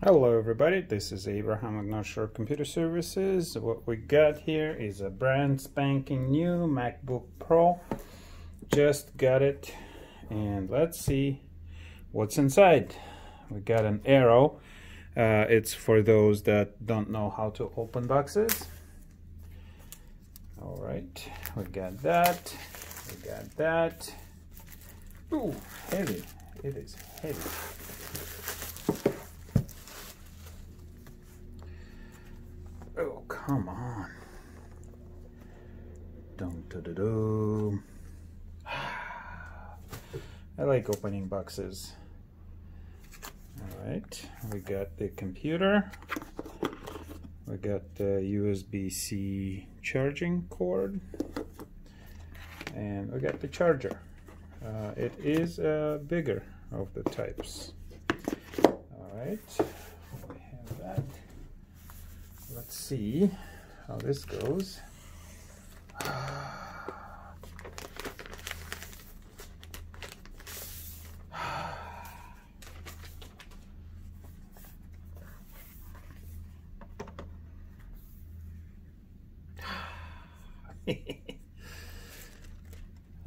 Hello everybody, this is Abraham with North Shore Computer Services. What we got here is a brand spanking new MacBook Pro. Just got it, and let's see what's inside. We got an arrow. It's for those that don't know how to open boxes. All right, we got that. We got that. Ooh, heavy. It is heavy. Oh, come on. Dum da da dum. I like opening boxes. All right, we got the computer. We got the USB-C charging cord. And we got the charger. It is bigger of the types. All right, we have that. Let's see how this goes.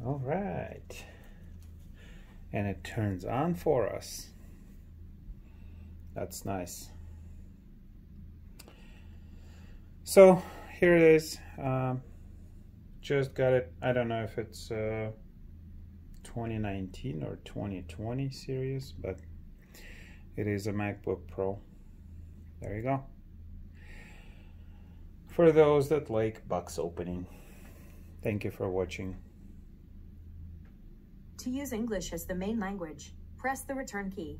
All right. And it turns on for us. That's nice. So here it is. Just got it. I don't know if it's 2019 or 2020 series, but it is a MacBook Pro. There you go. For those that like box opening. Thank you for watching. To use English as the main language, press the return key.